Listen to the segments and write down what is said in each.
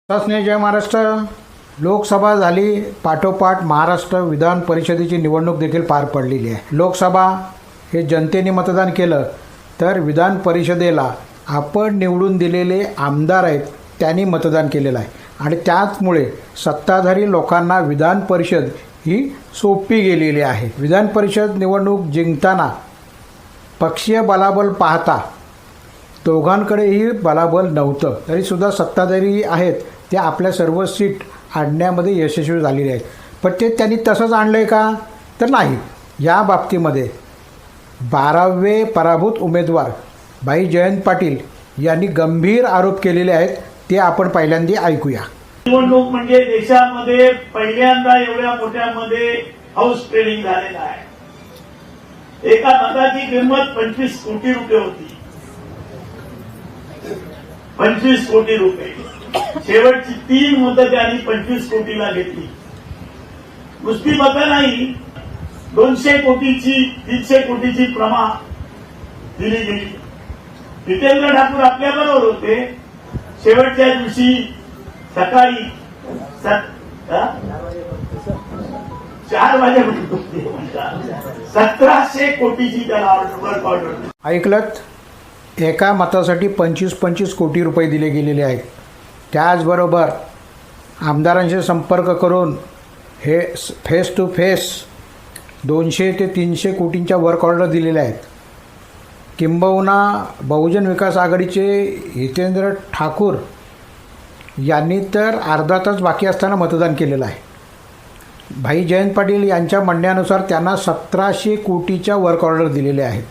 शासनीय जय महाराष्ट्र. लोकसभा झाली, पाठोपाठ महाराष्ट्र विधान परिषदेची निवडणूक देखील पार पडलेली आहे. लोकसभा हे जनतेने मतदान केलं, तर विधान परिषदेला आपण निवडून दिलेले आमदार आहेत त्यांनी मतदान केलेलं आहे आणि त्याचमुळे सत्ताधारी लोकांना विधान परिषद ही सोपी गेलेली आहे. विधान परिषद निवडणूक जिंकताना पक्षीय बलाबल पाहता दोघांकडेही बलाबल नव्हतं, तरीसुद्धा सत्ताधारी आहेत ते आपल्या सर्व सीट आणण्यामध्ये यशस्वी झालेले आहेत. पण ते त्यांनी तसंच आणलं आहे का, तर नाही. या बाबतीमध्ये 12वे पराभूत उमेदवार भाई जयंत पाटील यांनी गंभीर आरोप केलेले आहेत. ते आपण पहिल्यांदा ऐकूया. निवडणूक म्हणजे देशामध्ये पहिल्यांदा एवढ्या मोठ्यामध्ये हाऊस ट्रेडिंग झालेलं आहे. एका मताची किंमत 25 कोटी रुपये होती. 25 कोटी रुपये. शेवटची 3 मतं त्यांनी 25 कोटीला घेतली. नुसती मतं नाही, 200 कोटीची 300 कोटीची प्रमा दिली गेली. जितेंद्र ठाकूर आपल्याबरोबर होते. शेवटच्या दिवशी सकाळी 4 वाजेपर्यंत 1700 कोटीची त्याला ऑर्डर. ऐकलत, एका मतासाठी 25 कोटी रुपये दिले गेलेले आहेत. त्याचबरोबर आमदारांशी संपर्क करून हे फेस टू फेस 200 ते 300 कोटींच्या वर्क ऑर्डर दिलेल्या आहेत. किंबहुना बहुजन विकास आघाडीचे जितेंद्र ठाकूर यांनी तर अर्धा तास बाकी असताना मतदान केलेलं आहे. भाई जयंत पाटील यांच्या म्हणण्यानुसार त्यांना 1700 कोटीच्या वर्क ऑर्डर दिलेले आहेत.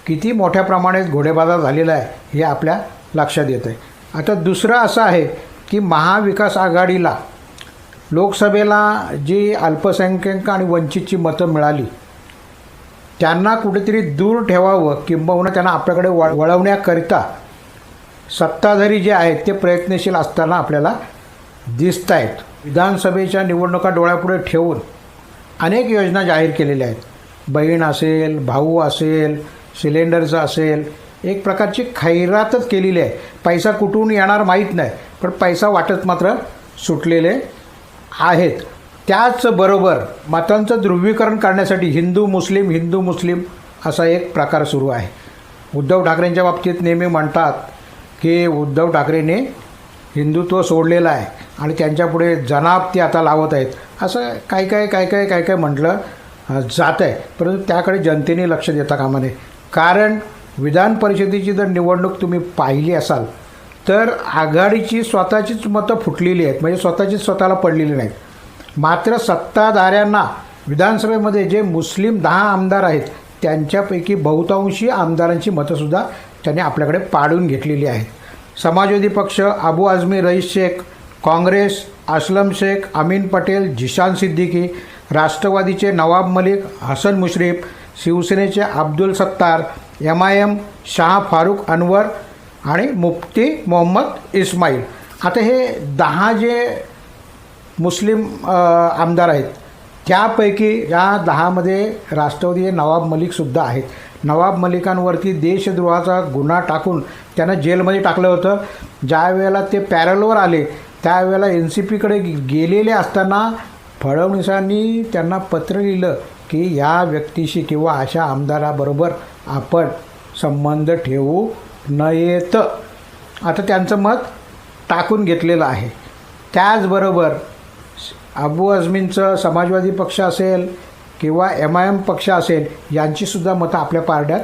किती मोठ्या प्रमाणात घोडेबाजार झालेला आहे हे आपल्या लक्षात येतं आहे. आता दुसरं असं आहे की महाविकास आघाडीला लोकसभेला जी अल्पसंख्याक आणि वंचितची मतं मिळाली त्यांना कुठेतरी दूर ठेवावं, किंबहुना त्यांना आपल्याकडे वळवण्याकरिता सत्ताधारी जे आहेत ते प्रयत्नशील असताना आपल्याला दिसत आहेत. विधानसभेच्या निवडणुका डोळ्यापुढे ठेवून अनेक योजना जाहीर केलेल्या आहेत. बहीण असेल, भाऊ असेल, सिलेंडरचं असेल, एक प्रकारची खैरातच केलेली आहे. पैसा कुठून येणार माहीत नाही, पण पैसा वाटत मात्र सुटलेले आहेत. त्याचबरोबर मतांचं ध्रुवीकरण करण्यासाठी हिंदू मुस्लिम असा एक प्रकार सुरू आहे. उद्धव ठाकरेंच्या बाबतीत नेहमी म्हणतात की उद्धव ठाकरेंनी हिंदुत्व सोडलेलं आहे आणि त्यांच्यापुढे जनाब ते आता लावत आहेत, असं काय म्हटलं जात आहे. परंतु त्याकडे जनतेने लक्ष देता कामा नये. कारण विधान परिषदेची जर निवडणूक तुम्ही पाहिली असाल तर आघाडीची स्वतःचीच मतं फुटलेली आहेत, म्हणजे स्वतःला पडलेली नाहीत. मात्र सत्ताधाऱ्यांना विधानसभेमध्ये जे मुस्लिम 10 आमदार आहेत त्यांच्यापैकी बहुतांशी आमदारांची मतंसुद्धा त्यांनी आपल्याकडे पाडून घेतलेली आहेत. समाजवादी पक्ष अबू आझमी रईस शेख, काँग्रेस असलम शेख, अमीन पटेल, जिशान सिद्दीकी, राष्ट्रवादीचे नवाब मलिक, हसन मुश्रीफ, शिवसेनेचे अब्दुल सत्तार, MIM शाह फारुख अनवर आणि मुफ्ती मोहम्मद इस्माईल. आता हे 10 जे मुस्लिम आमदार आहेत त्यापैकी या 10मध्ये राष्ट्रवादी नवाब मलिकसुद्धा आहेत. नवाब मलिकांवरती देशद्रोहाचा गुन्हा टाकून त्यांना जेलमध्ये टाकलं होतं. ज्या वेळेला ते पॅरलवर आले त्यावेळेला NCPकडे गेलेले असताना फडणवीसांनी त्यांना पत्र लिहिलं की या व्यक्तीशी किंवा अशा आमदाराबरोबर आपण संबंध ठेवू नयेत. आता त्यांचं मत टाकून घेतलेलं आहे. त्याचबरोबर अबू आझमींचं समाजवादी पक्ष असेल किंवा MIM पक्ष असेल यांचीसुद्धा मतं आपल्या पारड्यात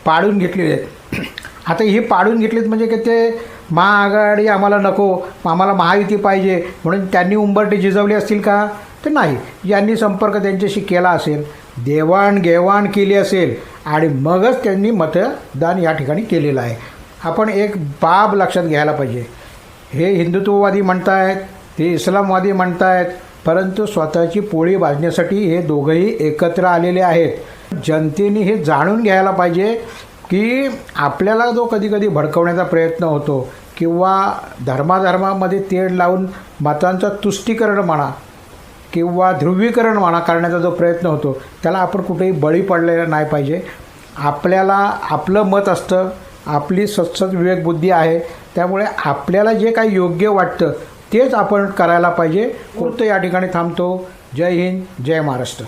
पाडून घेतलेली आहेत. आता ही पाडून घेतलीत म्हणजे की ते महाआघाडी आम्हाला नको, आम्हाला महायुती पाहिजे म्हणून त्यांनी उंबरटे झिजवले असतील का, तर नाही. यांनी संपर्क त्यांच्याशी केला असेल, देवाणघेवाण केली असेल आणि मगच त्यांनी मतदान या ठिकाणी केलेलं आहे. आपण एक बाब लक्षात घ्यायला पाहिजे. हे हिंदुत्ववादी म्हणतायत, ते इस्लामवादी म्हणतायत, परंतु स्वतःची पोळी भाजण्यासाठी हे दोघंही एकत्र आलेले आहेत. जनतेने हे जाणून घ्यायला पाहिजे की आपल्याला जो कधी भडकवण्याचा प्रयत्न होतो किंवा धर्मामध्ये तेढ लावून मतांचं तुष्टीकरण म्हणा किंवा ध्रुवीकरण म्हणा करण्याचा जो प्रयत्न होतो त्याला आपण कुठेही बळी पडलेला नाही पाहिजे. आपल्याला आपलं मत असतं, आपली सत्सद विवेकबुद्धी आहे, त्यामुळे आपल्याला जे काही योग्य वाटतं तेच आपण करायला पाहिजे. पुरतं या ठिकाणी थांबतो. जय हिंद, जय महाराष्ट्र.